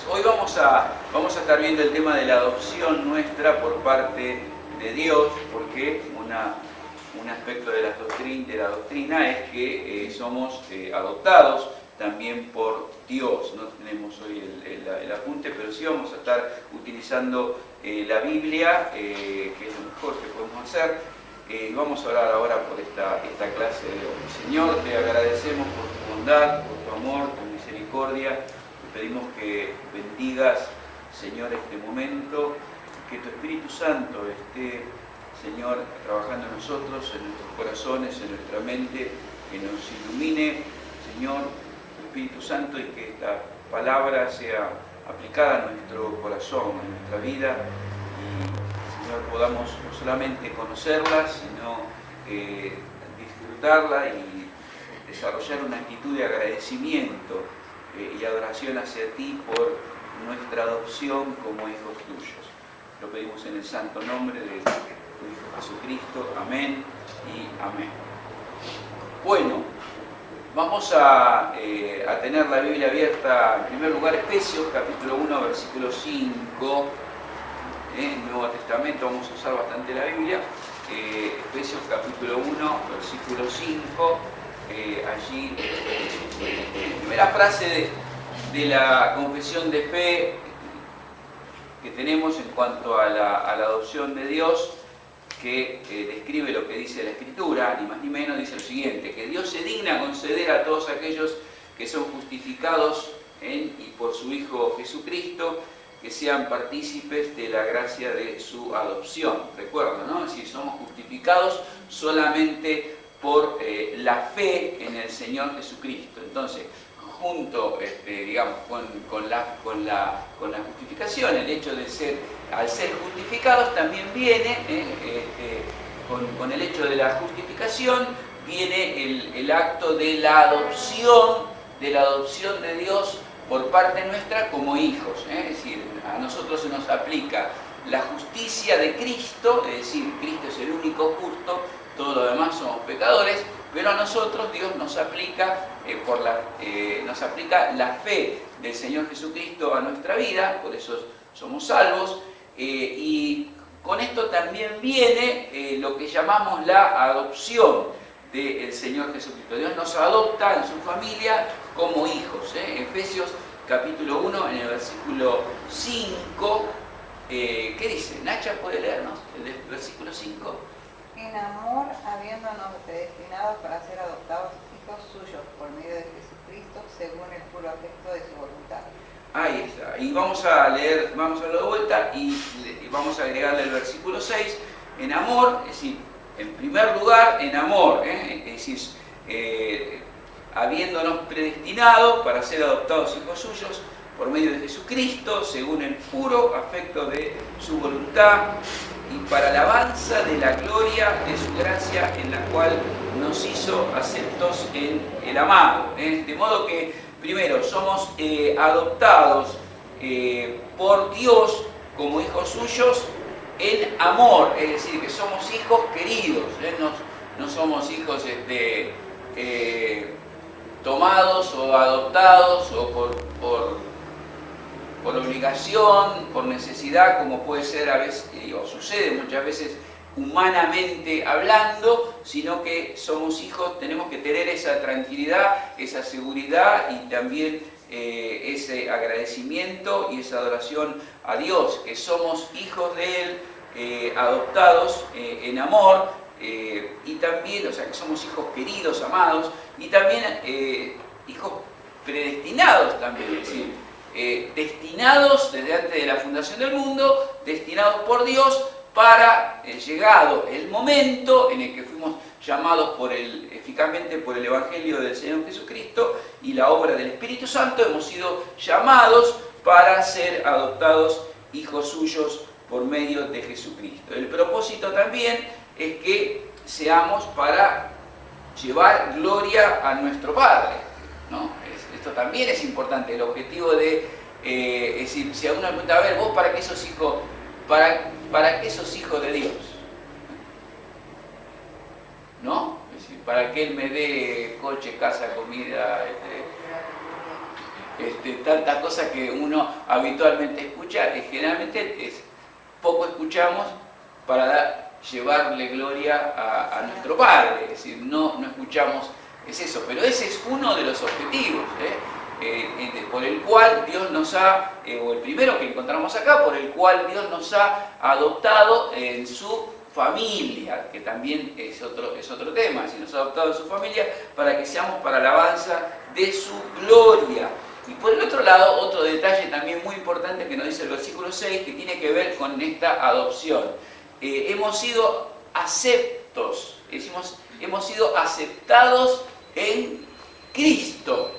Hoy vamos a estar viendo el tema de la adopción nuestra por parte de Dios, porque un aspecto de la doctrina es que somos adoptados también por Dios. No tenemos hoy el apunte, pero sí vamos a estar utilizando la Biblia, que es lo mejor que podemos hacer. Vamos a orar ahora por esta clase de hoy. Señor, te agradecemos por tu bondad, por tu amor, tu misericordia. Te pedimos que bendigas, Señor, este momento, que tu Espíritu Santo esté, Señor, trabajando en nosotros, en nuestros corazones, en nuestra mente, que nos ilumine, Señor, tu Espíritu Santo, y que esta palabra sea aplicada a nuestro corazón, a nuestra vida, y, Señor, podamos no solamente conocerla, sino disfrutarla y desarrollar una actitud de agradecimiento y adoración hacia ti por nuestra adopción como hijos tuyos. Lo pedimos en el santo nombre de tu Hijo Jesucristo. Amén y amén. Bueno, vamos a tener la Biblia abierta, en primer lugar, Efesios, capítulo 1, versículo 5. En el Nuevo Testamento vamos a usar bastante la Biblia. Efesios, capítulo 1, versículo 5. Allí, primera frase de la confesión de fe que tenemos en cuanto a la adopción de Dios, que describe lo que dice la Escritura, ni más ni menos, dice lo siguiente: que Dios se digna conceder a todos aquellos que son justificados en y por su Hijo Jesucristo, que sean partícipes de la gracia de su adopción. Recuerda, ¿no? Es decir, somos justificados solamente por la fe en el Señor Jesucristo. Entonces, junto, digamos, con la justificación, el hecho de al ser justificados, también viene, con el hecho de la justificación, viene el acto de la adopción de Dios por parte nuestra como hijos. Es decir, a nosotros se nos aplica la justicia de Cristo, es decir, Cristo es el único justo, todos los demás somos pecadores, pero a nosotros Dios nos aplica la fe del Señor Jesucristo a nuestra vida, por eso somos salvos, y con esto también viene lo que llamamos la adopción del Señor Jesucristo. Dios nos adopta en su familia como hijos. Efesios capítulo 1, en el versículo 5, ¿qué dice? Nacha, ¿puede leernos el versículo 5? En amor, habiéndonos predestinados para ser adoptados hijos suyos por medio de Jesucristo, según el puro afecto de su voluntad. Ahí está. Y vamos a leerlo de vuelta y vamos a agregarle el versículo 6. En amor, es decir, en primer lugar, en amor, es decir, habiéndonos predestinado para ser adoptados hijos suyos por medio de Jesucristo, según el puro afecto de su voluntad, y para alabanza de la gloria de su gracia, en la cual nos hizo aceptos en el amado. De modo que, primero, somos adoptados por Dios como hijos suyos en amor, es decir, que somos hijos queridos, no somos hijos tomados o adoptados o por obligación, por necesidad, como puede ser a veces, o sucede muchas veces humanamente hablando, sino que somos hijos, tenemos que tener esa tranquilidad, esa seguridad y también ese agradecimiento y esa adoración a Dios, que somos hijos de Él, adoptados en amor, y también, o sea, que somos hijos queridos, amados, y también hijos predestinados también, es decir, destinados desde antes de la fundación del mundo, destinados por Dios para, llegado el momento en el que fuimos llamados eficazmente por el Evangelio del Señor Jesucristo y la obra del Espíritu Santo, hemos sido llamados para ser adoptados hijos suyos por medio de Jesucristo. El propósito también es que seamos para llevar gloria a nuestro Padre, ¿no? Esto también es importante, el objetivo de, es decir, si a uno le pregunta, a ver, vos para qué sos hijo, para qué sos hijo de Dios, ¿no? Es decir, para que Él me dé coche, casa, comida, Tantas cosas que uno habitualmente escucha, generalmente poco escuchamos para llevarle gloria a nuestro Padre, es decir, no escuchamos, es eso, pero ese es uno de los objetivos, por el cual Dios nos ha, o el primero que encontramos acá, por el cual Dios nos ha adoptado en su familia, que también es otro tema, si nos ha adoptado en su familia, para que seamos para alabanza de su gloria. Y por el otro lado, otro detalle también muy importante que nos dice el versículo 6, que tiene que ver con esta adopción. Hemos sido aceptos, hemos sido aceptados en Cristo.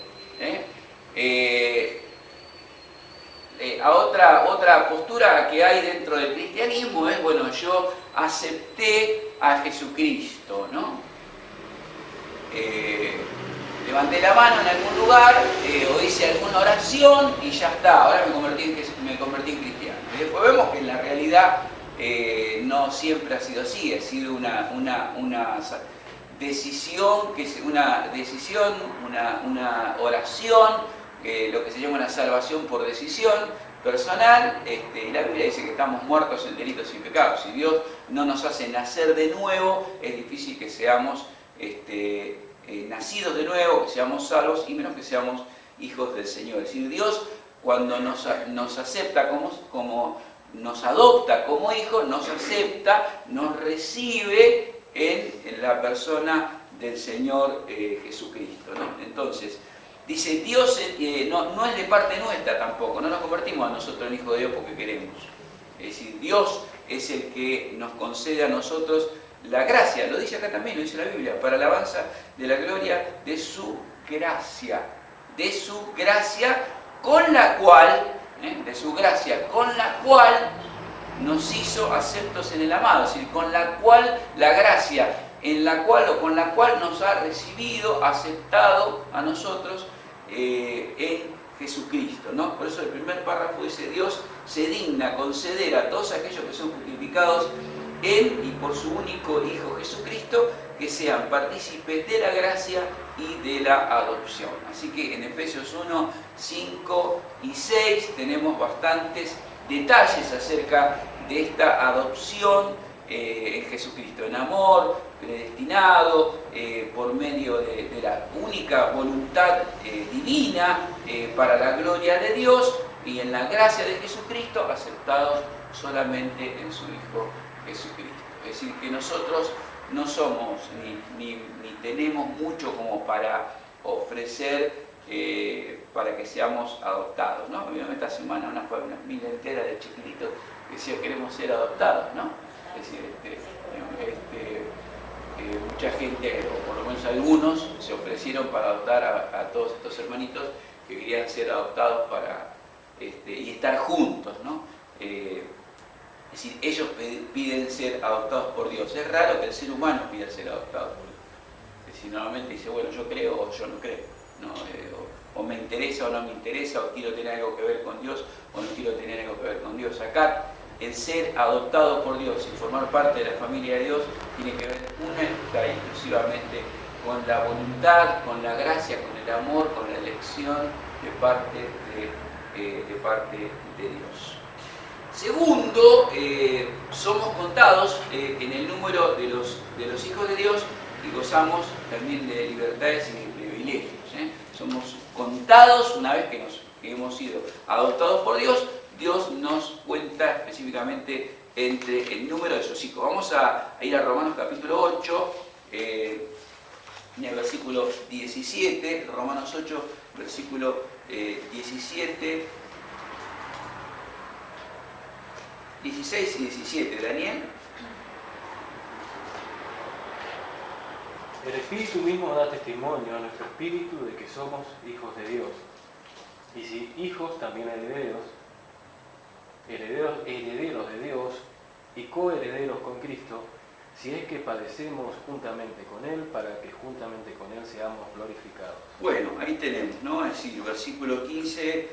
Otra postura que hay dentro del cristianismo es, bueno, yo acepté a Jesucristo, ¿no? Levanté la mano en algún lugar, o hice alguna oración y ya está, ahora me convertí en cristiano. Y después vemos que en la realidad no siempre ha sido así, ha sido una decisión, una oración, lo que se llama una salvación por decisión personal, y la Biblia dice que estamos muertos en delitos y pecados. Si Dios no nos hace nacer de nuevo, es difícil que seamos nacidos de nuevo, que seamos salvos, y menos que seamos hijos del Señor. Es decir, Dios, cuando nos acepta como nos adopta como hijos, nos acepta, nos recibe en la persona del Señor Jesucristo, ¿no? Entonces, dice, Dios no es de parte nuestra tampoco, no nos convertimos a nosotros en hijos de Dios porque queremos. Es decir, Dios es el que nos concede a nosotros la gracia, lo dice acá también, lo dice la Biblia, para alabanza de la gloria de su gracia con la cual, nos hizo aceptos en el amado, es decir, con la cual la gracia, con la cual nos ha recibido, aceptado a nosotros en Jesucristo, ¿no? Por eso el primer párrafo dice, Dios se digna conceder a todos aquellos que son justificados en y por su único Hijo Jesucristo, que sean partícipes de la gracia y de la adopción. Así que en Efesios 1, 5 y 6 tenemos bastantes detalles acerca de esta adopción en Jesucristo, en amor, predestinado, por medio de la única voluntad divina para la gloria de Dios, y en la gracia de Jesucristo, aceptados solamente en su Hijo Jesucristo. Es decir, que nosotros no somos ni tenemos mucho como para ofrecer para que seamos adoptados, ¿no? Obviamente esta semana una familia entera de chiquititos que decía queremos ser adoptados, ¿no? Es decir, mucha gente, o por lo menos algunos, se ofrecieron para adoptar a todos estos hermanitos que querían ser adoptados para y estar juntos, ¿no? Es decir, ellos piden ser adoptados por Dios. Es raro que el ser humano pida ser adoptado por Dios. Es decir, normalmente dice, bueno, yo creo o yo no creo, ¿no? O me interesa o no me interesa, o quiero tener algo que ver con Dios o no quiero tener algo que ver con Dios. Acá, el ser adoptado por Dios y formar parte de la familia de Dios tiene que ver única y exclusivamente con la voluntad, con la gracia, con el amor, con la elección de parte de Dios. Segundo, somos contados en el número de los hijos de Dios y gozamos también de libertades y de privilegios. Somos contados una vez que hemos sido adoptados por Dios. Dios nos cuenta específicamente entre el número de sus hijos. Vamos a ir a Romanos capítulo 8, en el versículo 17, Romanos 8, versículo 17, 16 y 17, Daniel. El Espíritu mismo da testimonio a nuestro espíritu de que somos hijos de Dios. Y si hijos, también herederos de Dios y coherederos con Cristo, si es que padecemos juntamente con Él, para que juntamente con Él seamos glorificados. Bueno, ahí tenemos, ¿no? Es decir, versículo 15,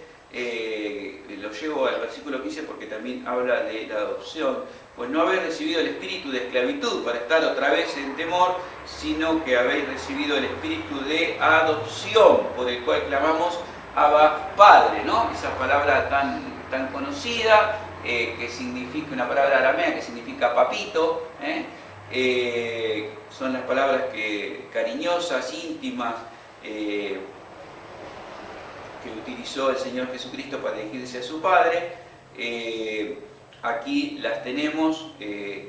lo llevo al versículo 15 porque también habla de la adopción. Pues no habéis recibido el espíritu de esclavitud para estar otra vez en temor, sino que habéis recibido el espíritu de adopción, por el cual clamamos, Abba Padre, ¿no? Esa palabra tan conocida, que significa, una palabra aramea que significa papito, son las palabras cariñosas, íntimas, que utilizó el Señor Jesucristo para dirigirse a su Padre. Aquí las tenemos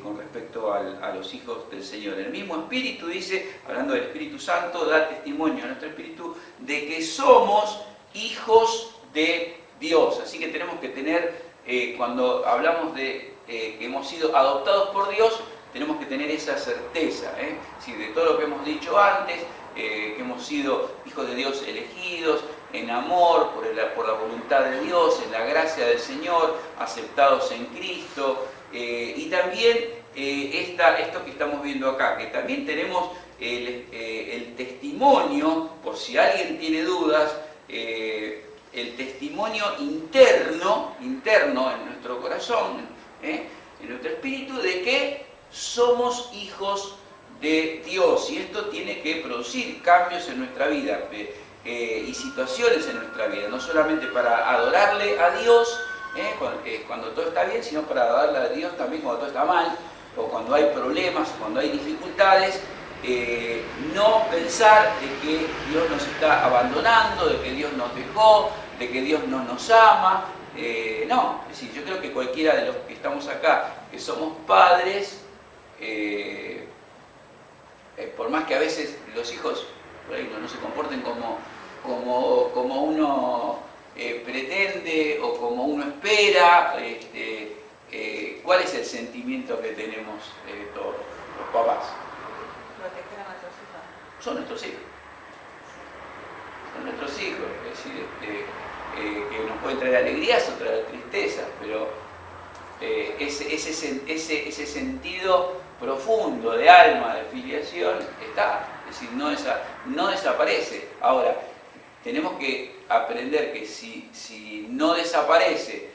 con respecto a los hijos del Señor. El mismo Espíritu dice, hablando del Espíritu Santo, da testimonio a nuestro Espíritu de que somos hijos de Dios. Así que tenemos que tener, cuando hablamos de que hemos sido adoptados por Dios, tenemos que tener esa certeza, sí, de todo lo que hemos dicho antes, que hemos sido hijos de Dios elegidos, en amor, por la voluntad de Dios, en la gracia del Señor, aceptados en Cristo, y también esto que estamos viendo acá, que también tenemos el testimonio, por si alguien tiene dudas, el testimonio interno en nuestro corazón, en nuestro espíritu, de que somos hijos de Dios, y esto tiene que producir cambios en nuestra vida y situaciones en nuestra vida, no solamente para adorarle a Dios cuando todo está bien, sino para adorarle a Dios también cuando todo está mal, o cuando hay problemas, cuando hay dificultades. No pensar de que Dios nos está abandonando, de que Dios nos dejó, de que Dios no nos ama. No, es decir, yo creo que cualquiera de los que estamos acá, que somos padres, por más que a veces los hijos por ahí no se comporten como uno pretende o como uno espera, ¿cuál es el sentimiento que tenemos todos los papás? Proteger a nuestros hijos. Son nuestros hijos. Son nuestros hijos, es decir, que nos pueden traer alegrías o traer tristezas, pero ese sentido profundo de alma, de filiación, está. Es decir, no desaparece. Ahora, tenemos que aprender que si no desaparece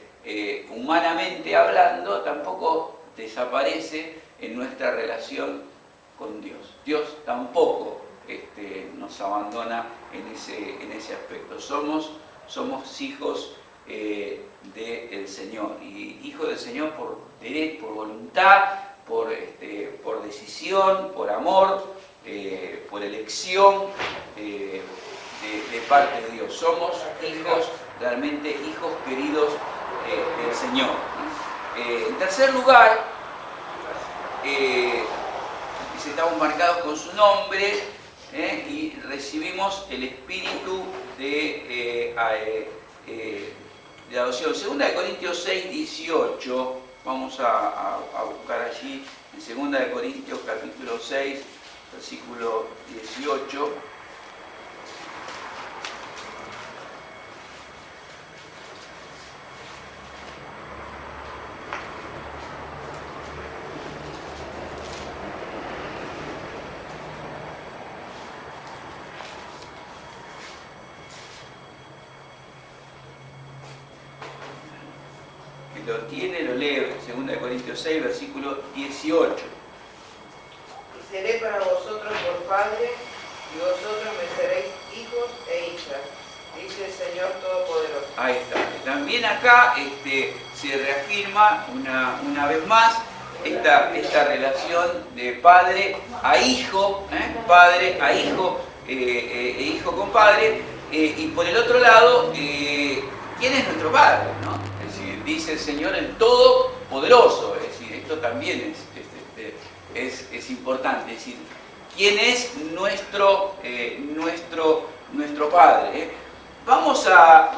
humanamente hablando, tampoco desaparece en nuestra relación con Dios. Dios tampoco nos abandona en ese aspecto. Somos hijos del Señor, y hijos del Señor por voluntad, por decisión, por amor, por elección de parte de Dios. Somos hijos, realmente hijos queridos del Señor. En tercer lugar, estamos marcados con su nombre, y recibimos el espíritu de adopción. 2 Corintios 6, 18, vamos a buscar allí, en 2 Corintios capítulo 6, versículo 18. Lo tiene, lo lee, 2 Corintios 6, versículo 18. Y seré para vosotros por padre, y vosotros me seréis hijos e hijas, dice el Señor Todopoderoso. Ahí está. También acá se reafirma una vez más esta relación de padre a hijo, padre a hijo, e hijo con padre, y por el otro lado, ¿quién es nuestro padre? ¿No? Dice el Señor el Todopoderoso, es decir, esto también es importante, es decir, ¿quién es nuestro Padre? Vamos a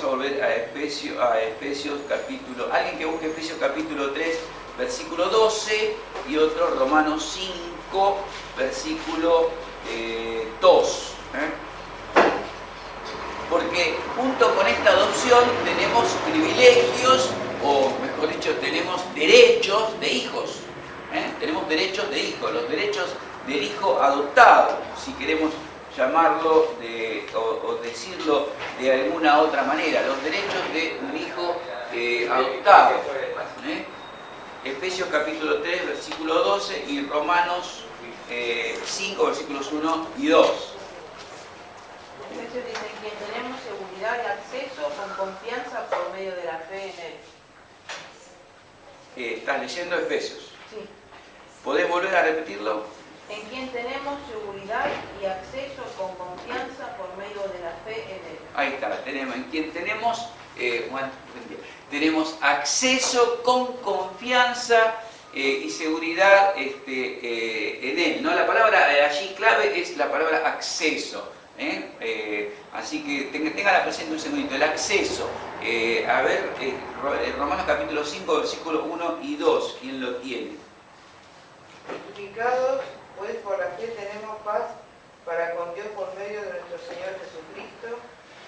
volver a Efesios capítulo, alguien que busque Efesios capítulo 3, versículo 12, y otro Romanos 5, versículo 2. Porque junto con esta adopción tenemos privilegios, o mejor dicho, tenemos derechos de hijos. Tenemos derechos de hijos, los derechos del hijo adoptado, si queremos llamarlo o decirlo de alguna otra manera, los derechos de un hijo adoptado. Efesios capítulo 3, versículo 12, y Romanos 5, versículos 1 y 2. Efesios dice que acceso con confianza por medio de la fe en Él. Estás leyendo Efesios. Sí. ¿Podés volver a repetirlo? En quien tenemos seguridad y acceso con confianza por medio de la fe en Él. Ahí está, tenemos, en quien tenemos, tenemos acceso con confianza y seguridad en Él, ¿no? La palabra allí clave es la palabra acceso. Así que tenganla presente un segundito, el acceso. A ver, Romanos capítulo 5, versículos 1 y 2, ¿quién lo tiene? Justificados, pues por la fe tenemos paz para con Dios por medio de nuestro Señor Jesucristo,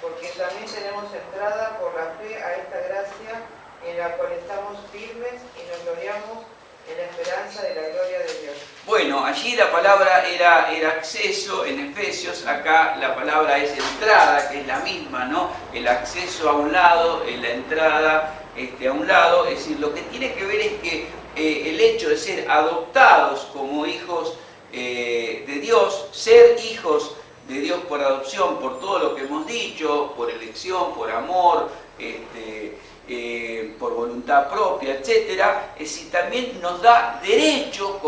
porque también tenemos entrada por la fe a esta gracia en la cual estamos firmes y nos gloriamos en la esperanza de la gloria de Dios. Bueno, allí la palabra era acceso en Efesios, acá la palabra es entrada, que es la misma, ¿no? El acceso a un lado, la entrada a un lado, es decir, lo que tiene que ver es que el hecho de ser adoptados como hijos de Dios, ser hijos de Dios por adopción, por todo lo que hemos dicho, por elección, por amor, por voluntad propia, etcétera, es decir, también nos da derecho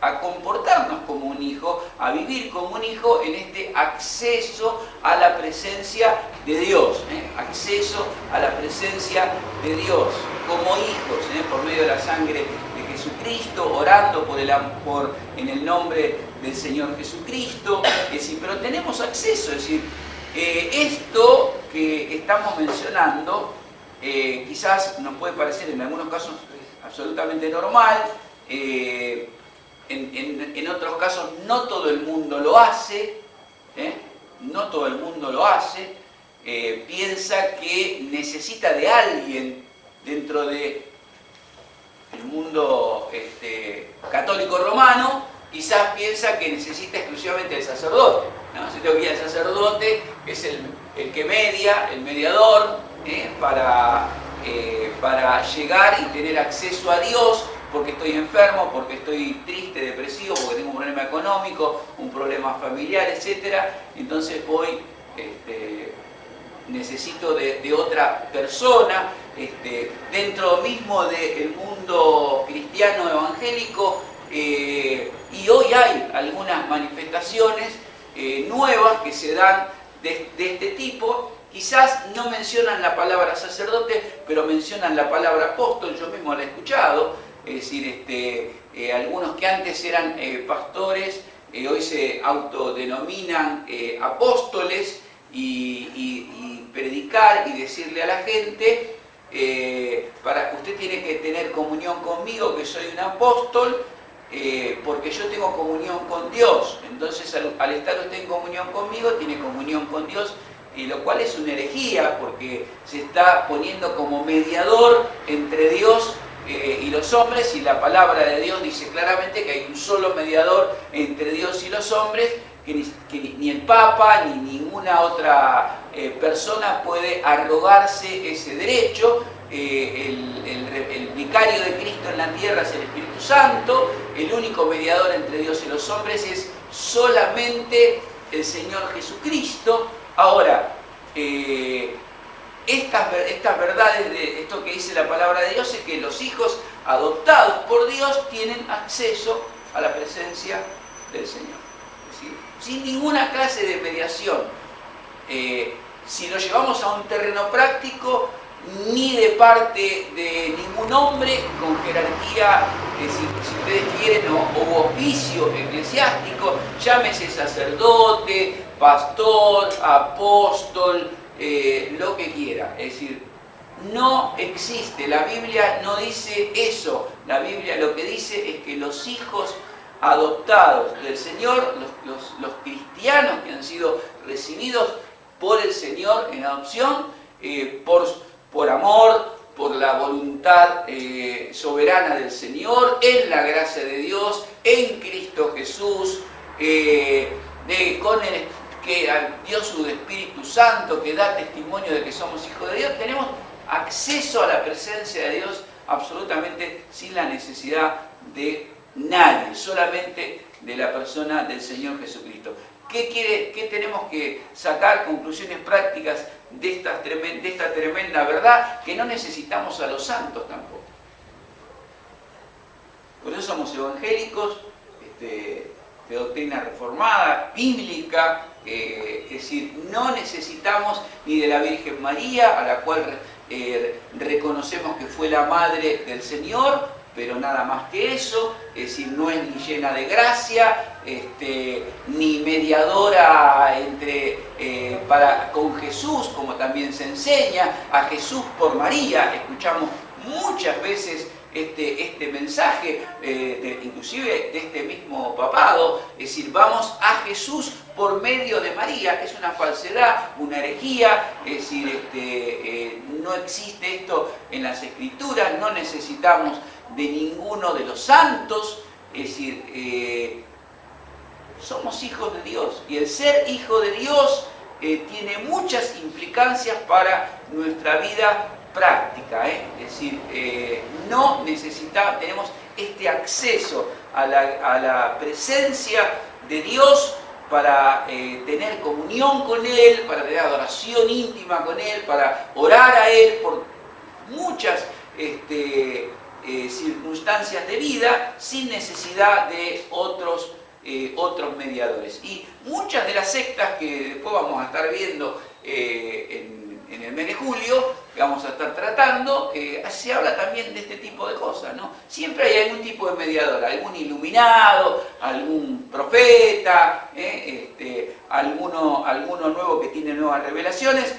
a comportarnos como un hijo, a vivir como un hijo en este acceso a la presencia de Dios, acceso a la presencia de Dios como hijos, por medio de la sangre de Jesucristo, orando en el nombre del Señor Jesucristo, es decir, pero tenemos acceso, es decir, esto que estamos mencionando quizás nos puede parecer en algunos casos absolutamente normal, en otros casos no todo el mundo lo hace, no todo el mundo lo hace, piensa que necesita de alguien dentro del mundo católico romano, quizás piensa que necesita exclusivamente del sacerdote, ¿no? Si tengo que ir al sacerdote, que es el que media, el mediador, para llegar y tener acceso a Dios, porque estoy enfermo, porque estoy triste, depresivo, porque tengo un problema económico, un problema familiar, etc. Entonces necesito de otra persona. Dentro mismo del mundo cristiano evangélico, y hoy hay algunas manifestaciones nuevas que se dan de este tipo. Quizás no mencionan la palabra sacerdote, pero mencionan la palabra apóstol, yo mismo la he escuchado, es decir, algunos que antes eran pastores, hoy se autodenominan apóstoles, y predicar y decirle a la gente, usted tiene que tener comunión conmigo, que soy un apóstol, porque yo tengo comunión con Dios. Entonces al estar usted en comunión conmigo, tiene comunión con Dios, y lo cual es una herejía, porque se está poniendo como mediador entre Dios y los hombres, y la palabra de Dios dice claramente que hay un solo mediador entre Dios y los hombres, que ni el Papa ni ninguna otra persona puede arrogarse ese derecho. El vicario de Cristo en la tierra es el Espíritu Santo, el único mediador entre Dios y los hombres es solamente el Señor Jesucristo. Ahora, estas verdades de esto que dice la palabra de Dios es que los hijos adoptados por Dios tienen acceso a la presencia del Señor. Es decir, sin ninguna clase de mediación. Si lo llevamos a un terreno práctico, ni de parte de ningún hombre con jerarquía, si ustedes quieren, o oficio eclesiástico, llámese sacerdote, pastor, apóstol, lo que quiera. Es decir, no existe, la Biblia no dice eso. La Biblia lo que dice es que los hijos adoptados del Señor, los cristianos que han sido recibidos por el Señor en adopción, por amor, por la voluntad soberana del Señor, en la gracia de Dios, en Cristo Jesús, que dio su Espíritu Santo, que da testimonio de que somos hijos de Dios, tenemos acceso a la presencia de Dios absolutamente sin la necesidad de nadie, solamente de la persona del Señor Jesucristo. ¿Qué tenemos que sacar? Conclusiones prácticas de esta tremenda verdad, que no necesitamos a los santos tampoco. Por eso somos evangélicos, de doctrina reformada, bíblica, es decir, no necesitamos ni de la Virgen María, a la cual reconocemos que fue la madre del Señor, pero nada más que eso, es decir, no es ni llena de gracia, ni mediadora con Jesús, como también se enseña, a Jesús por María. Escuchamos muchas veces este mensaje, inclusive de este mismo papado, es decir, vamos a Jesús por medio de María. Es una falsedad, una herejía, es decir, no existe esto en las Escrituras, no necesitamos de ninguno de los santos, es decir, somos hijos de Dios, y el ser hijo de Dios tiene muchas implicancias para nuestra vida práctica, es decir, no necesitamos, tenemos este acceso a la presencia de Dios para tener comunión con Él, para tener adoración íntima con Él, para orar a Él por muchas circunstancias de vida, sin necesidad de otros mediadores. Y muchas de las sectas que después vamos a estar viendo en el mes de julio, que vamos a estar tratando, se habla también de este tipo de cosas, ¿no? Siempre hay algún tipo de mediador, algún iluminado, algún profeta, alguno nuevo que tiene nuevas revelaciones.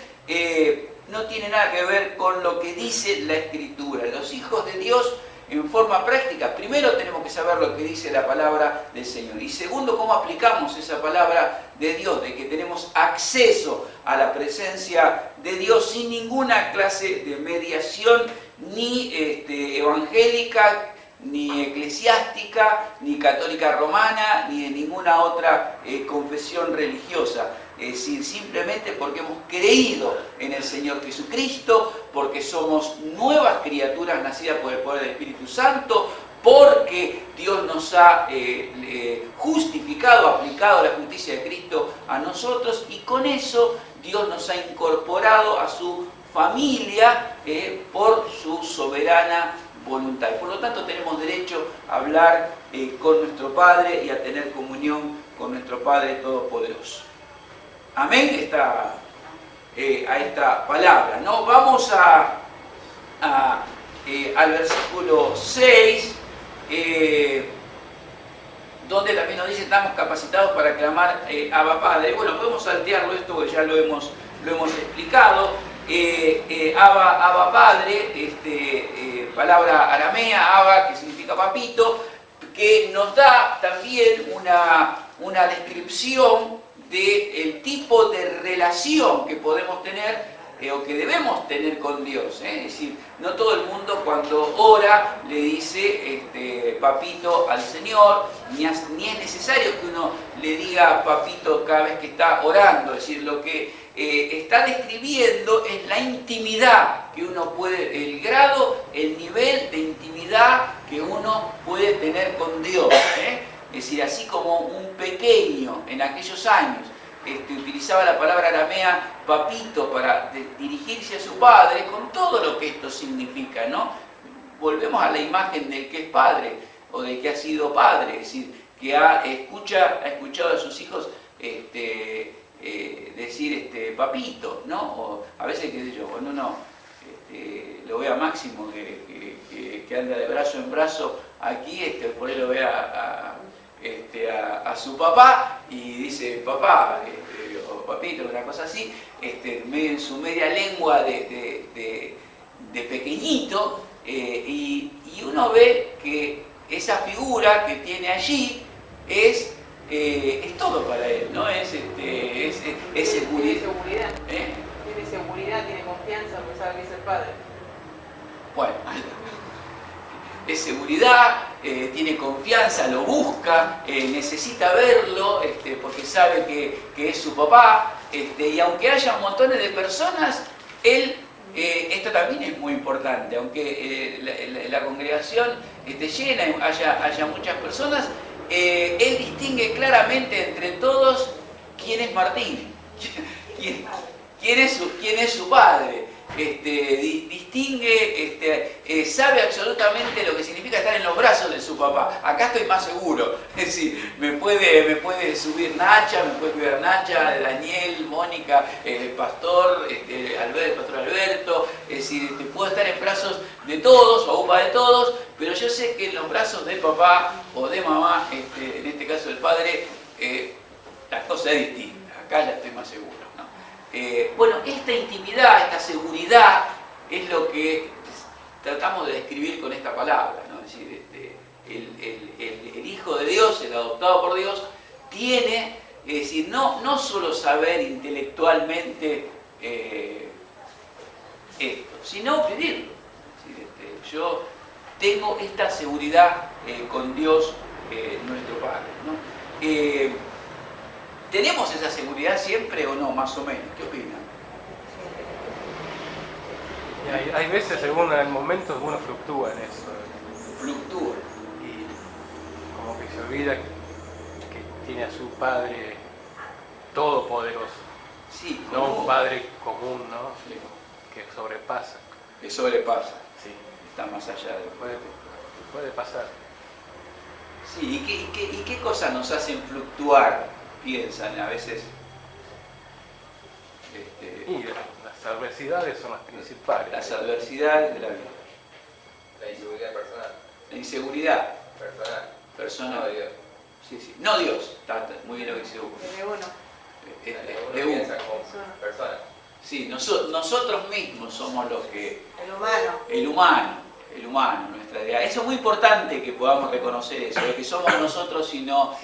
No tiene nada que ver con lo que dice la Escritura. Los hijos de Dios, en forma práctica, primero tenemos que saber lo que dice la palabra del Señor. Y segundo, cómo aplicamos esa palabra de Dios, de que tenemos acceso a la presencia de Dios sin ninguna clase de mediación, ni evangélica, ni eclesiástica, ni católica romana, ni de ninguna otra confesión religiosa. Es decir, simplemente porque hemos creído en el Señor Jesucristo, porque somos nuevas criaturas nacidas por el poder del Espíritu Santo, porque Dios nos ha justificado, aplicado la justicia de Cristo a nosotros, y con eso Dios nos ha incorporado a su familia por su soberana voluntad. Por lo tanto, tenemos derecho a hablar con nuestro Padre y a tener comunión con nuestro Padre Todopoderoso. Amén a esta palabra, ¿no? Vamos al versículo 6, donde también nos dice: estamos capacitados para clamar Abba Padre. Bueno, podemos saltearlo esto, porque ya lo hemos explicado. Abba Padre, palabra aramea, Abba, que significa papito, que nos da también una descripción del tipo de relación que podemos tener o que debemos tener con Dios. Es decir, no todo el mundo cuando ora le dice papito al Señor, ni es necesario que uno le diga papito cada vez que está orando. Es decir, lo que está describiendo es la intimidad que uno puede, el grado, el nivel de intimidad que uno puede tener con Dios. Es decir, así como un pequeño en aquellos años utilizaba la palabra aramea papito para dirigirse a su padre, con todo lo que esto significa, ¿no? Volvemos a la imagen del que es padre o del que ha sido padre, es decir, que ha escuchado a sus hijos decir papito, ¿no? O a veces, qué sé yo, cuando uno lo ve a Máximo que anda de brazo en brazo aquí, por ahí lo ve a su papá y dice papá, o papito, una cosa así, en su media lengua de pequeñito, y uno ve que esa figura que tiene allí es todo para él, ¿no? Es seguridad. Tiene seguridad. Tiene seguridad, tiene confianza, porque sabe que es el padre. Bueno, es seguridad, tiene confianza, lo busca, necesita verlo, porque sabe que es su papá, y aunque haya montones de personas, él, esto también es muy importante, aunque la congregación esté llena y haya muchas personas, él distingue claramente entre todos ¿quién es Martín? ¿Quién es su padre? Distingue, sabe absolutamente lo que significa estar en los brazos de su papá. Acá estoy más seguro. Es decir, me puede subir Nacha, me puede cuidar Nacha, Daniel, Mónica, el pastor Alberto. Es decir, puedo estar en brazos de todos, o upa de todos, pero yo sé que en los brazos del papá o de mamá, en este caso del padre, la cosa es distinta. Acá ya estoy más seguro. Bueno, esta intimidad, esta seguridad es lo que tratamos de describir con esta palabra, ¿no? Es decir, el Hijo de Dios, el adoptado por Dios, tiene, es decir, no solo saber intelectualmente esto, sino pedirlo. Es decir, yo tengo esta seguridad con Dios, nuestro Padre, ¿no? ¿Tenemos esa seguridad siempre o no, más o menos? ¿Qué opinan? Hay veces, según el momento, uno fluctúa en eso. Fluctúa. Y como que se olvida que tiene a su Padre todopoderoso. Sí, no un Padre común, ¿no? Sí. Que sobrepasa. Que sobrepasa. Sí. Está más allá de... Puede pasar. Sí, ¿y qué cosas nos hacen fluctuar? Piensan a veces. Y las adversidades son las principales. Las adversidades de la vida. La inseguridad personal. La inseguridad Personal. personal. No Dios. Sí. No Dios. Está muy bien lo que dice Hugo. De uno. Uno De uno. piensa como persona. Sí, nosotros mismos somos los que... El humano. El humano, nuestra idea. Eso es muy importante que podamos reconocer eso, de que somos nosotros y no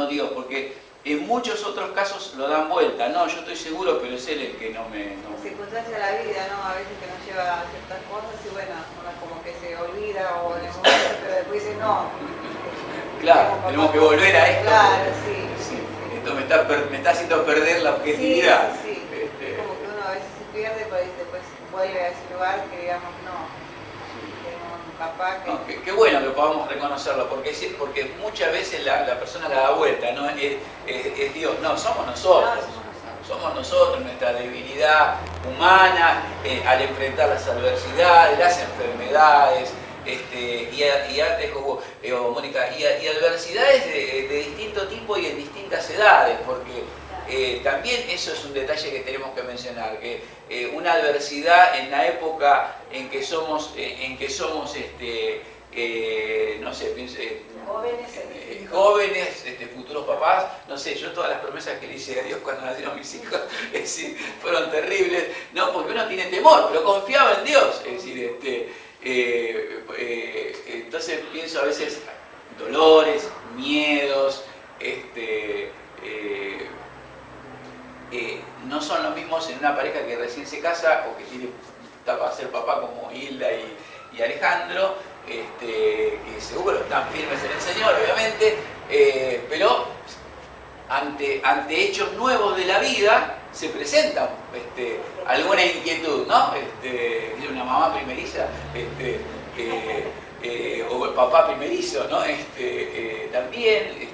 Dios, porque en muchos otros casos lo dan vuelta. No, yo estoy seguro, pero es Él el que no me... La circunstancia de la vida, ¿no? A veces que nos lleva a ciertas cosas y bueno, uno como que se olvida o en el momento, pero después dice no. Claro, tenemos que volver a esto. Claro, sí. Esto me está haciendo perder la objetividad. Sí. Como que uno a veces se pierde, pero después vuelve a ese lugar que digamos no. Papá que... No, qué bueno que podamos reconocerlo, porque muchas veces la persona la da vuelta, ¿no? Es Dios, no, somos nosotros. Somos nosotros, nuestra debilidad humana al enfrentar las adversidades, las enfermedades, y antes como Mónica, y adversidades de distinto tipo y en distintas edades, porque también eso es un detalle que tenemos que mencionar, que una adversidad en la época en que somos no sé, jóvenes, futuros papás, no sé, yo todas las promesas que le hice a Dios cuando nacieron mis hijos, es decir, fueron terribles, no, porque uno tiene temor, pero confiaba en Dios, es decir, entonces pienso a veces dolores, miedos, no son los mismos en una pareja que recién se casa o que está para ser papá como Hilda y Alejandro, que seguro están firmes en el Señor, obviamente, pero ante hechos nuevos de la vida se presenta alguna inquietud, ¿no? Una mamá primeriza, o el papá primerizo, ¿no? También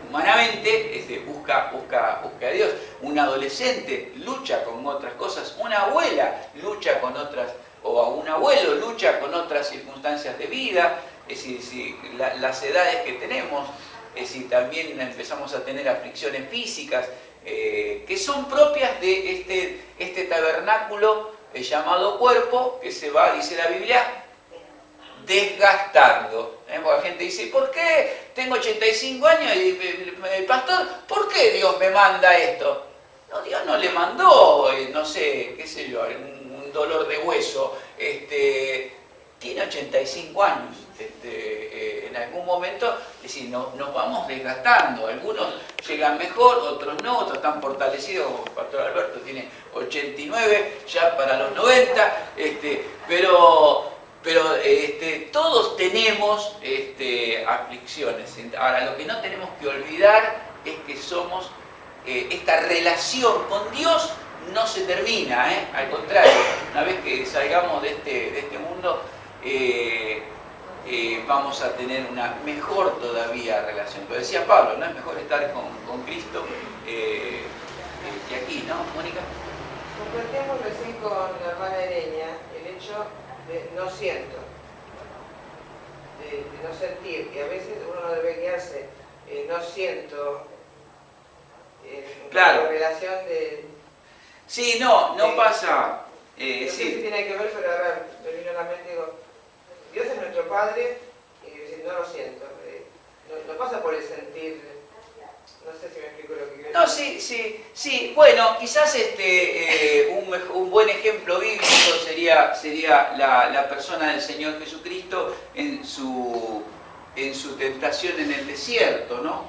humanamente busca a Dios. Un adolescente lucha con otras cosas, una abuela lucha con otras, o un abuelo lucha con otras circunstancias de vida. Es decir, las edades que tenemos, es decir, también empezamos a tener aflicciones físicas que son propias de este tabernáculo llamado cuerpo, que se va, dice la Biblia, desgastando. Porque la gente dice, ¿por qué tengo 85 años y el pastor, ¿por qué Dios me manda esto? No, Dios no le mandó, no sé, qué sé yo, un dolor de hueso. Tiene 85 años. En algún momento, es decir, nos vamos desgastando. Algunos llegan mejor, otros no, otros están fortalecidos, como el pastor Alberto tiene 89, ya para los 90, pero todos tenemos aflicciones. Ahora, lo que no tenemos que olvidar es que somos, esta relación con Dios no se termina, al contrario, una vez que salgamos de este mundo, vamos a tener una mejor todavía relación. Lo decía Pablo, ¿no? Es mejor estar con Cristo que aquí, ¿no, Mónica? Compartíamos recién con la hermana Ereña el hecho de no siento, de no sentir, que a veces uno no debe quedarse, no siento, claro. La relación de... Sí, no pasa... no sé si sí. tiene que ver, pero ahora me vino a la mente, digo, Dios es nuestro Padre, y no lo siento, no pasa por el sentir, no sé si me explico lo que quiero decir. No, sí. Bueno, quizás un buen ejemplo bíblico sería la persona del Señor Jesucristo en su tentación en el desierto, ¿no?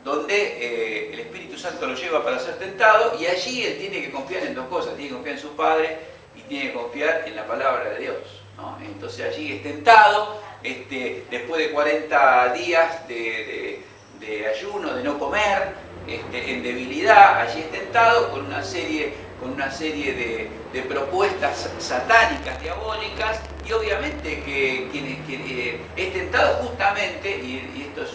Donde el Espíritu Santo lo lleva para ser tentado, y allí él tiene que confiar en dos cosas: tiene que confiar en su Padre y tiene que confiar en la palabra de Dios, ¿no? Entonces allí es tentado, después de 40 días de ayuno, de no comer, en debilidad, allí es tentado con una serie de propuestas satánicas, diabólicas, y obviamente que es tentado justamente, y esto es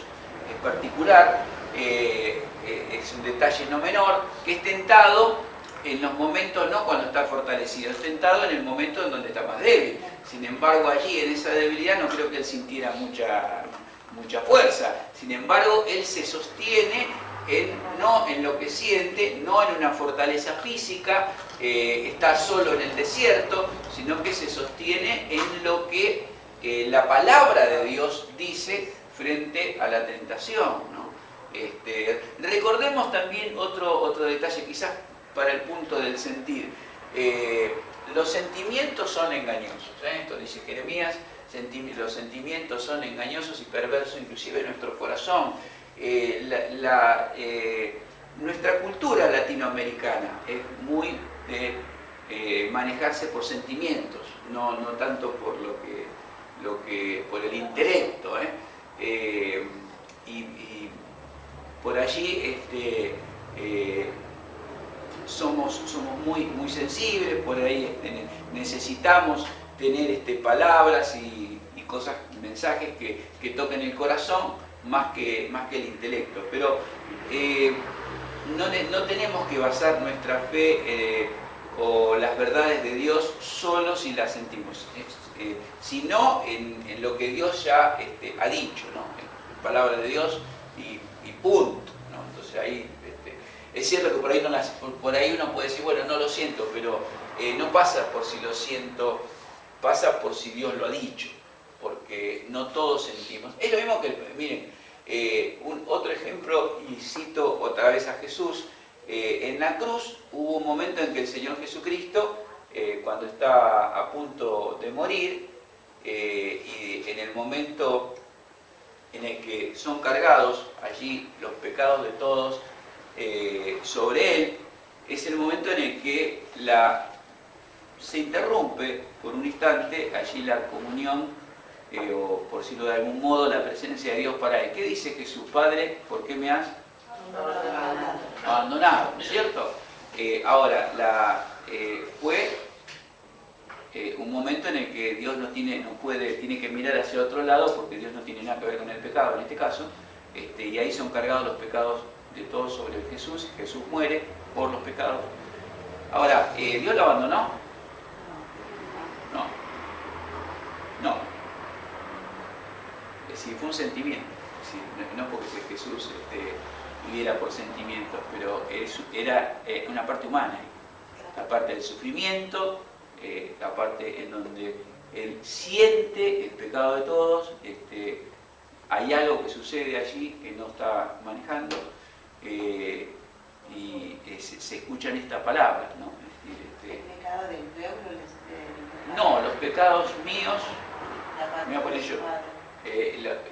particular, es un detalle no menor, que es tentado en los momentos, no cuando está fortalecido, es tentado en el momento en donde está más débil. Sin embargo, allí en esa debilidad no creo que él sintiera mucha fuerza. Sin embargo, él se sostiene no en lo que siente, no en una fortaleza física, está solo en el desierto, sino que se sostiene en lo que la palabra de Dios dice frente a la tentación, ¿no? Recordemos también otro detalle, quizás para el punto del sentir. Los sentimientos son engañosos, esto dice Jeremías. Los sentimientos son engañosos y perversos, inclusive en nuestro corazón. Nuestra cultura latinoamericana es muy de manejarse por sentimientos, no tanto por por el intelecto, y por allí somos muy sensibles, por ahí necesitamos tener tenemos cosas, mensajes que toquen el corazón más que el intelecto. Pero no tenemos que basar nuestra fe o las verdades de Dios solo si las sentimos, sino en lo que Dios ya ha dicho, ¿no? En la palabra de Dios y punto, ¿no? Entonces ahí es cierto que por ahí uno puede decir, bueno, no lo siento, pero no pasa por si lo siento, pasa por si Dios lo ha dicho, porque no todos sentimos. Es lo mismo que, miren, otro ejemplo, y cito otra vez a Jesús, en la cruz hubo un momento en que el Señor Jesucristo, cuando está a punto de morir, y en el momento en el que son cargados allí los pecados de todos sobre Él, es el momento en el que se interrumpe por un instante allí la comunión, o por decirlo de algún modo, la presencia de Dios para Él. ¿Qué dice Jesús? Padre, ¿por qué me has abandonado? ¿No es cierto? Ahora, fue un momento en el que Dios tiene que mirar hacia otro lado, porque Dios no tiene nada que ver con el pecado en este caso, y ahí son cargados los pecados de todos sobre Jesús. Jesús muere por los pecados. Ahora, ¿Dios lo abandonó? No. Es decir, fue un sentimiento. Es decir, no porque Jesús viviera por sentimientos, pero era una parte humana, la parte del sufrimiento, la parte en donde Él siente el pecado de todos. Hay algo que sucede allí que no está manejando, y se escuchan estas palabras, ¿no? Es decir, ¿El pecado del pueblo? No, los pecados míos, me voy a poner yo.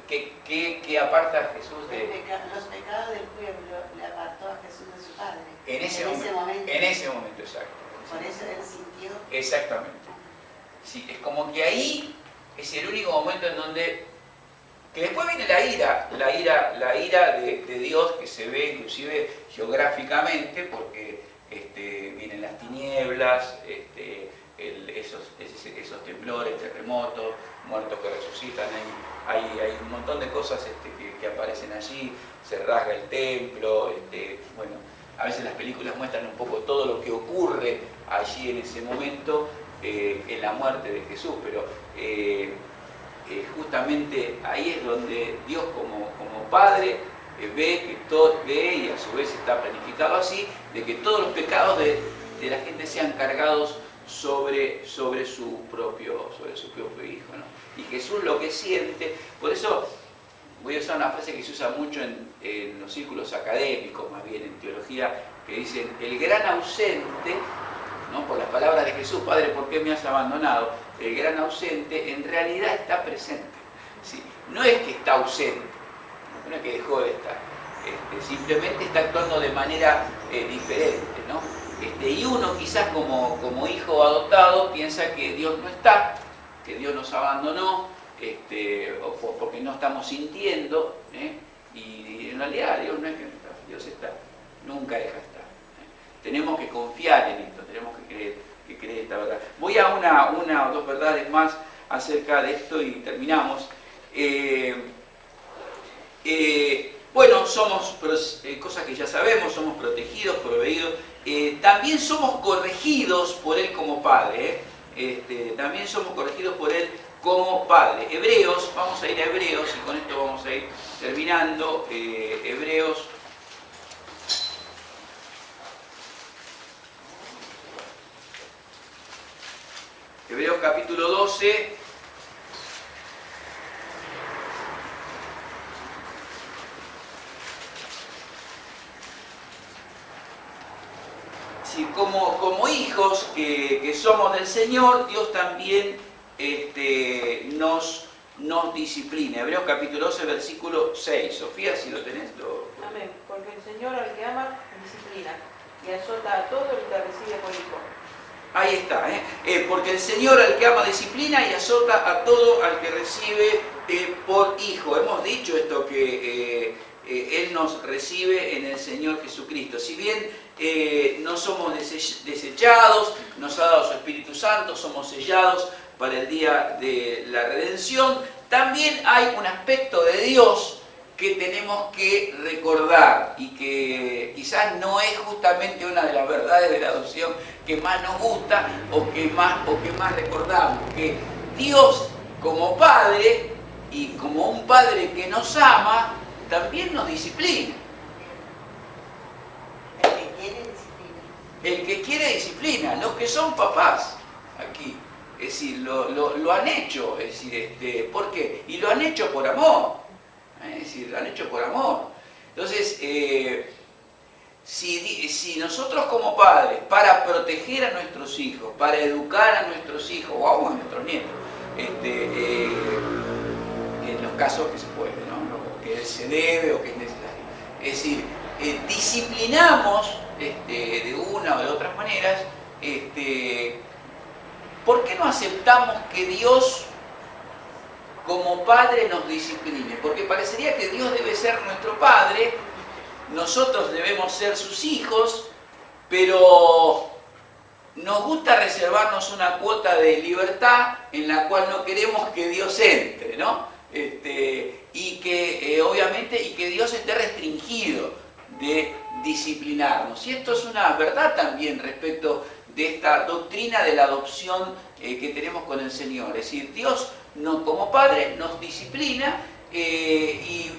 ¿Qué aparta a Jesús de...? Los pecados del pueblo le apartó a Jesús de su Padre. En ese momento, exacto. Por eso Él sintió... Exactamente. Sí, es como que ahí es el único momento en donde... Que después viene la ira de Dios, que se ve inclusive geográficamente, porque vienen las tinieblas, esos temblores, terremotos, muertos que resucitan, hay un montón de cosas que aparecen allí, se rasga el templo, bueno, a veces las películas muestran un poco todo lo que ocurre allí en ese momento, en la muerte de Jesús, pero justamente ahí es donde Dios como Padre ve y a su vez está planificado así, de que todos los pecados de la gente sean cargados sobre su propio hijo, ¿no? Y Jesús lo que siente, por eso voy a usar una frase que se usa mucho en los círculos académicos, más bien en teología, que dicen, el gran ausente, ¿no? Por las palabras de Jesús, Padre, ¿por qué me has abandonado? El gran ausente en realidad está presente, ¿sí? No es que está ausente, no es que dejó de estar, simplemente está actuando de manera diferente, ¿no? Y uno quizás como hijo adoptado piensa que Dios no está, que Dios nos abandonó, o porque no estamos sintiendo, y en realidad Dios no es que no está, Dios está, nunca deja de estar. Tenemos que confiar en esto, tenemos que creer esta verdad. Voy a una o dos verdades más acerca de esto y terminamos. Bueno, somos, cosas que ya sabemos, somos protegidos, proveídos, también somos corregidos por Él como Padre, también somos corregidos por Él como Padre. Hebreos, vamos a ir a Hebreos y con esto vamos a ir terminando. Hebreos capítulo 12. Sí, como hijos que somos del Señor, Dios también nos disciplina. Hebreos capítulo 12, versículo 6. Sofía, si lo tenés. Amén. Porque el Señor al que ama, disciplina, y azota a todo el que recibe por hijo. Ahí está, porque el Señor al que ama disciplina y azota a todo al que recibe por hijo. Hemos dicho esto, que Él nos recibe en el Señor Jesucristo. Si bien no somos desechados, nos ha dado su Espíritu Santo, somos sellados para el día de la redención, también hay un aspecto de Dios que tenemos que recordar y que quizás no es justamente una de las verdades de la adopción que más nos gusta o que más recordamos, que Dios como Padre y como un Padre que nos ama, también nos disciplina. El que quiere disciplina. El que quiere disciplina, los que son papás aquí, es decir, lo han hecho, es decir, ¿por qué? Y lo han hecho por amor, es decir, lo han hecho por amor. Entonces, si nosotros como padres, para proteger a nuestros hijos, para educar a nuestros hijos o aún a nuestros nietos, en los casos que se puede, ¿no? Que se debe o que es necesario, es decir, disciplinamos de una o de otras maneras, ¿por qué no aceptamos que Dios como Padre nos discipline? Porque parecería que Dios debe ser nuestro Padre, nosotros debemos ser sus hijos, pero nos gusta reservarnos una cuota de libertad en la cual no queremos que Dios entre, ¿no? Y que obviamente que Dios esté restringido de disciplinarnos. Y esto es una verdad también respecto de esta doctrina de la adopción que tenemos con el Señor. Es decir, Dios como Padre nos disciplina y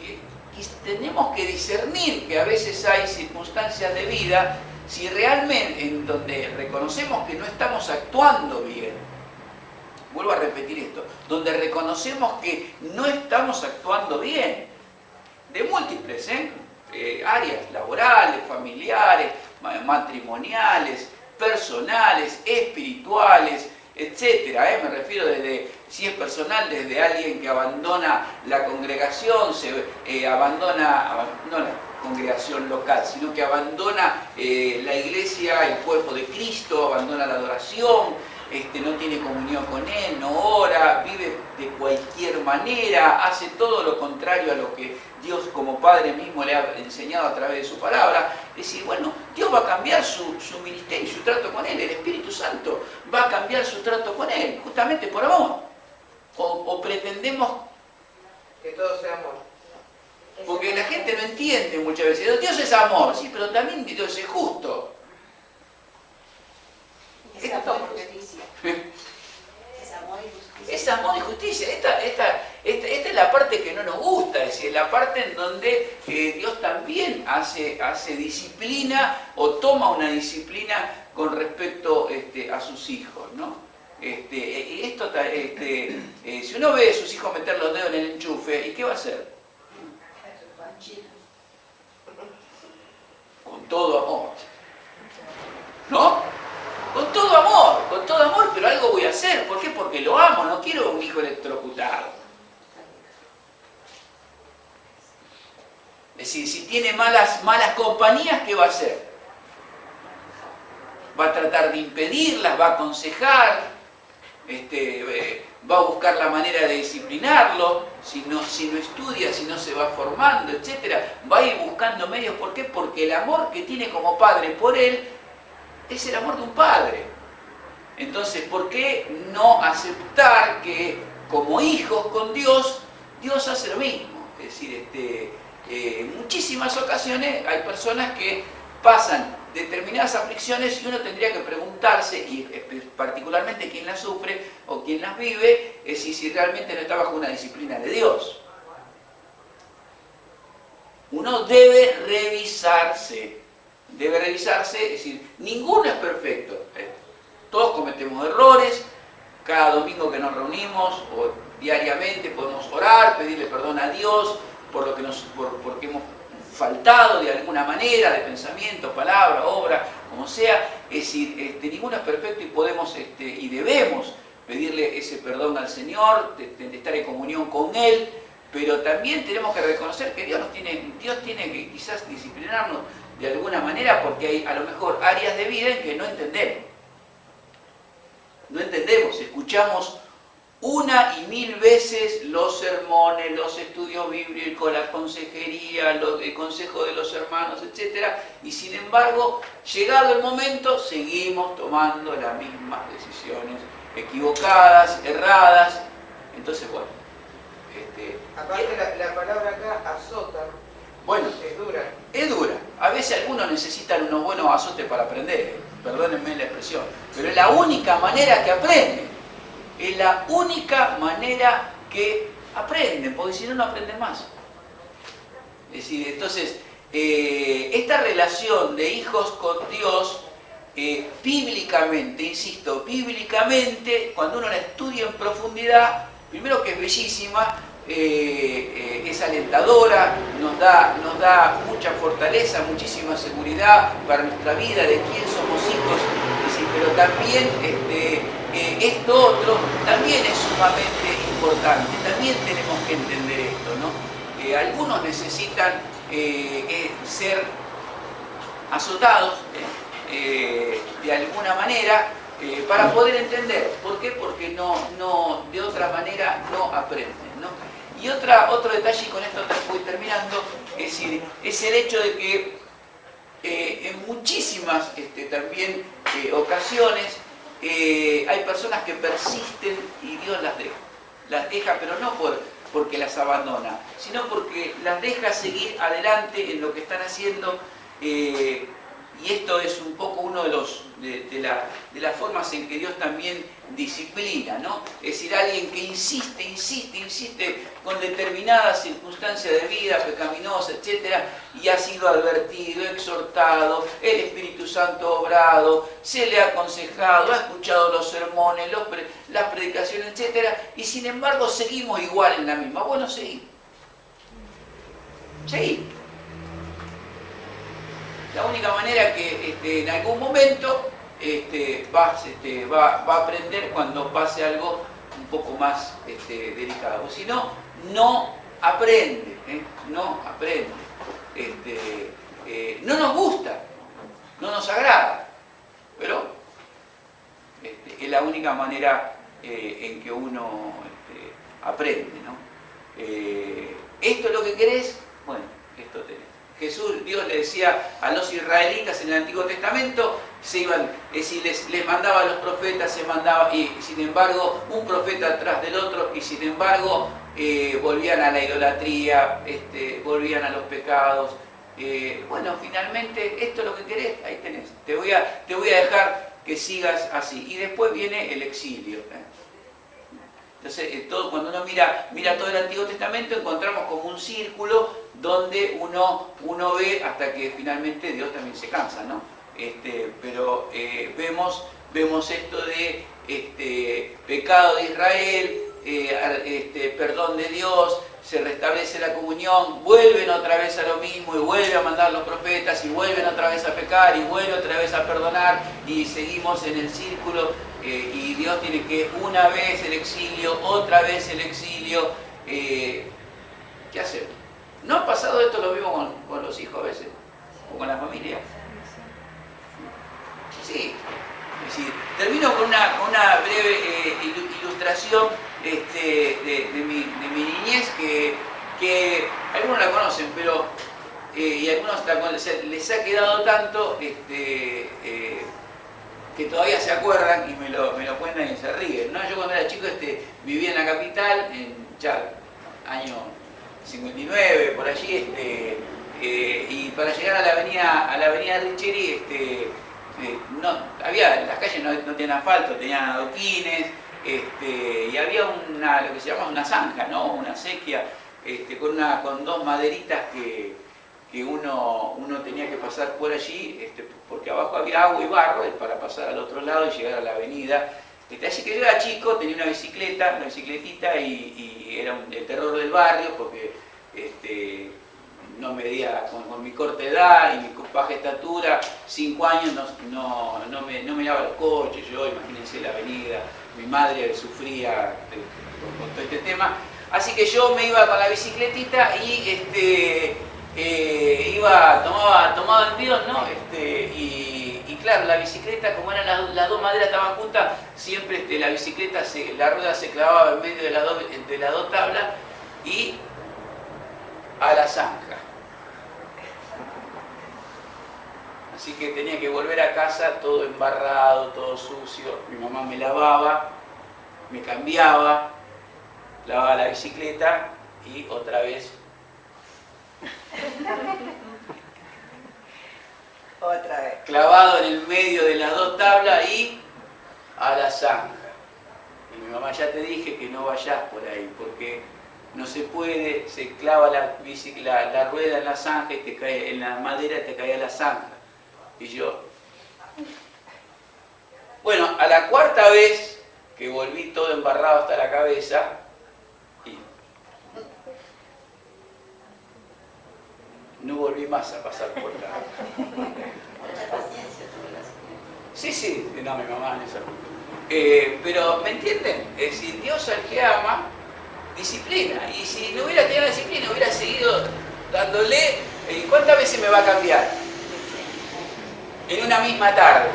tenemos que discernir que a veces hay circunstancias de vida, si realmente en donde reconocemos que no estamos actuando bien. Vuelvo a repetir esto, donde reconocemos que no estamos actuando bien, de múltiples áreas, laborales, familiares, matrimoniales, personales, espirituales, etcétera. Me refiero desde, si es personal, desde alguien que abandona la congregación, abandona no la congregación local, sino que abandona la iglesia, el cuerpo de Cristo, abandona la adoración, no tiene comunión con Él, no ora, vive de cualquier manera, hace todo lo contrario a lo que Dios como Padre mismo le ha enseñado a través de su palabra. Es decir, bueno, Dios va a cambiar su ministerio, su trato con Él, el Espíritu Santo va a cambiar su trato con Él, justamente por amor. o pretendemos, Que todo sea amor. porque la gente no entiende muchas veces, Dios es amor, sí, pero también Dios es justo. Es amor y justicia. Es amor y justicia. Es amor y justicia. Esta es la parte que no nos gusta, es decir, la parte en donde Dios también hace disciplina o toma una disciplina con respecto a sus hijos, ¿no? Si uno ve a sus hijos meter los dedos en el enchufe, ¿y qué va a hacer? Con todo amor, ¿no? Con todo amor, pero algo voy a hacer. ¿Por qué? Porque lo amo, no quiero un hijo electrocutado. Es decir, si tiene malas compañías, ¿qué va a hacer? Va a tratar de impedirlas, va a aconsejar, va a buscar la manera de disciplinarlo, si no estudia, si no se va formando, etc. Va a ir buscando medios. ¿Por qué? Porque el amor que tiene como padre por él es el amor de un padre. Entonces, ¿por qué no aceptar que como hijos con Dios, Dios hace lo mismo? Es decir, en muchísimas ocasiones hay personas que pasan determinadas aflicciones y uno tendría que preguntarse, y particularmente quien las sufre o quien las vive, es si realmente no está bajo una disciplina de Dios. Uno debe revisarse, es decir, ninguno es perfecto. Todos cometemos errores, cada domingo que nos reunimos o diariamente podemos orar, pedirle perdón a Dios por lo que porque hemos faltado de alguna manera, de pensamiento, palabra, obra, como sea. Es decir, ninguno es perfecto y podemos y debemos pedirle ese perdón al Señor, de estar en comunión con Él, pero también tenemos que reconocer que Dios tiene que quizás disciplinarnos de alguna manera, porque hay a lo mejor áreas de vida en que no entendemos. Escuchamos una y mil veces los sermones, los estudios bíblicos, la consejería, el consejo de los hermanos, etc. Y sin embargo, llegado el momento, seguimos tomando las mismas decisiones equivocadas, erradas. Entonces, bueno. Aparte la palabra acá, azota, Bueno, es dura. es dura. A veces algunos necesitan unos buenos azotes para aprender, perdónenme la expresión, pero es la única manera que aprenden. Es la única manera que aprenden, porque si no, no aprenden más. Es decir, entonces, esta relación de hijos con Dios, bíblicamente, insisto, bíblicamente, cuando uno la estudia en profundidad, primero que es bellísima, es alentadora, nos da mucha fortaleza, muchísima seguridad para nuestra vida, de quién somos hijos, pero también esto otro también es sumamente importante, también tenemos que entender esto, ¿no? Algunos necesitan ser azotados de alguna manera para poder entender. ¿Por qué? Porque de otra manera no aprenden, ¿no? Y otro detalle, y con esto voy terminando, es el hecho de que en muchísimas también ocasiones hay personas que persisten y Dios las deja, pero no porque las abandona, sino porque las deja seguir adelante en lo que están haciendo. Y esto es un poco uno de las formas en que Dios también disciplina, ¿no? Es decir, alguien que insiste con determinadas circunstancias de vida pecaminosa, etc., y ha sido advertido, exhortado, el Espíritu Santo ha obrado, se le ha aconsejado, ha escuchado los sermones, las predicaciones, etc., y sin embargo seguimos igual en la misma. Bueno, seguí. La única manera que en algún momento va a aprender cuando pase algo un poco más delicado. Si no, no aprende. No aprende. No nos gusta, no nos agrada, pero es la única manera en que uno aprende, ¿no? ¿Esto es lo que querés? Bueno, esto tenés. Dios le decía a los israelitas en el Antiguo Testamento, se iban, es decir, les mandaba a los profetas, se mandaba, y sin embargo, un profeta atrás del otro, y sin embargo, volvían a la idolatría, volvían a los pecados. Bueno, finalmente, esto es lo que querés, ahí tenés. Te voy a dejar que sigas así. Y después viene el exilio. Entonces, cuando uno mira todo el Antiguo Testamento, encontramos como un círculo donde uno ve hasta que finalmente Dios también se cansa, ¿no? Pero vemos esto de pecado de Israel, perdón de Dios, se restablece la comunión, vuelven otra vez a lo mismo y vuelve a mandar los profetas y vuelven otra vez a pecar y vuelve otra vez a perdonar y seguimos en el círculo y Dios tiene que una vez el exilio, otra vez el exilio. ¿Qué hacemos? ¿No ha pasado esto lo mismo con los hijos a veces? ¿O con la familia? Sí. Es decir, termino con una breve ilustración de mi niñez que algunos la conocen, pero y algunos les ha quedado tanto que todavía se acuerdan y me lo cuentan y se ríen, ¿no? Yo cuando era chico vivía en la capital, ya año 59, por allí, y para llegar a la avenida Richeri, las calles no tenían asfalto, tenían adoquines, y había lo que se llama una zanja, ¿no? Una sequía, con dos maderitas que uno tenía que pasar por allí, porque abajo había agua y barro para pasar al otro lado y llegar a la avenida. Así que yo era chico, tenía una bicicletita y era el terror del barrio porque no medía con mi corta edad y mi baja estatura, 5 años no me daba los coches, yo imagínense la avenida, mi madre sufría con todo este tema, así que yo me iba con la bicicletita y tomaba envíos, ¿no? Y claro, la bicicleta, como eran las dos maderas estaban juntas, siempre la bicicleta, la rueda se clavaba en medio de las dos tablas y a la zanja. Así que tenía que volver a casa todo embarrado, todo sucio. Mi mamá me lavaba, me cambiaba, lavaba la bicicleta y otra vez. Otra vez. Clavado en el medio de las dos tablas y a la zanja. Y mi mamá, ya te dije que no vayas por ahí, porque no se puede, se clava la rueda en la zanja y te cae en la madera y te cae a la zanja. Y yo, bueno, a la cuarta vez que volví todo embarrado hasta la cabeza, y no volví más a pasar por la... Sí, no, mi mamá en eso. Pero, ¿me entienden? Es decir, Dios al que ama, disciplina. Y si no hubiera tenido la disciplina, hubiera seguido dándole... ¿Cuántas veces me va a cambiar? En una misma tarde.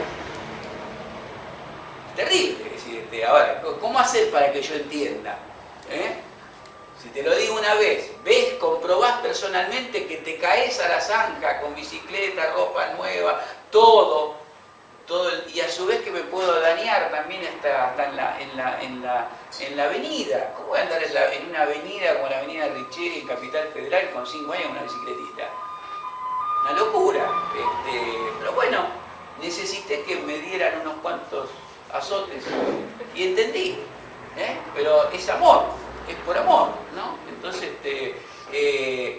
Terrible. Es decir, ahora, ¿cómo hacer para que yo entienda? Si te lo digo una vez, ves, comprobás personalmente que te caes a la zanja con bicicleta, ropa nueva, todo y a su vez que me puedo dañar también hasta en la avenida. ¿Cómo voy a andar en una avenida como la avenida Richeri en Capital Federal con 5 años con una bicicletista? Una locura. Pero bueno, necesité que me dieran unos cuantos azotes y entendí. Pero es amor, es por amor, ¿no? Entonces,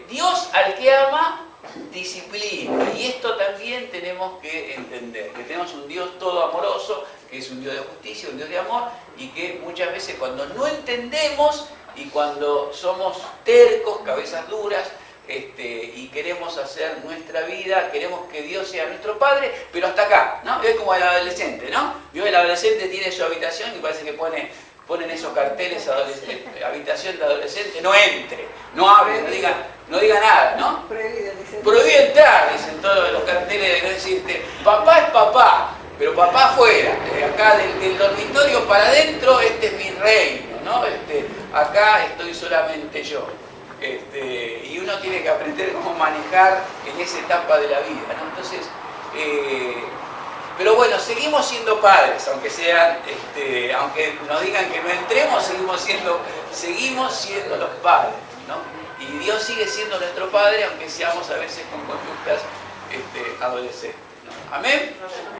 Dios al que ama, disciplina. Y esto también tenemos que entender, que tenemos un Dios todo amoroso, que es un Dios de justicia, un Dios de amor, y que muchas veces cuando no entendemos y cuando somos tercos, cabezas duras, y queremos hacer nuestra vida, queremos que Dios sea nuestro Padre, pero hasta acá, ¿no? Es como el adolescente, ¿no? El adolescente tiene su habitación y parece que ponen esos carteles, habitación de adolescente, no entre, no hable, no diga nada, ¿no? Prohibido entrar, dicen todos los carteles, de decirte, papá es papá, pero papá afuera, acá del dormitorio para adentro, este es mi reino, ¿no? Acá estoy solamente yo. Y uno tiene que aprender cómo manejar en esa etapa de la vida, ¿no? Entonces, Pero bueno, seguimos siendo padres, aunque aunque nos digan que no entremos, seguimos siendo los padres, ¿no? Y Dios sigue siendo nuestro Padre, aunque seamos a veces con conductas adolescentes, ¿no? Amén.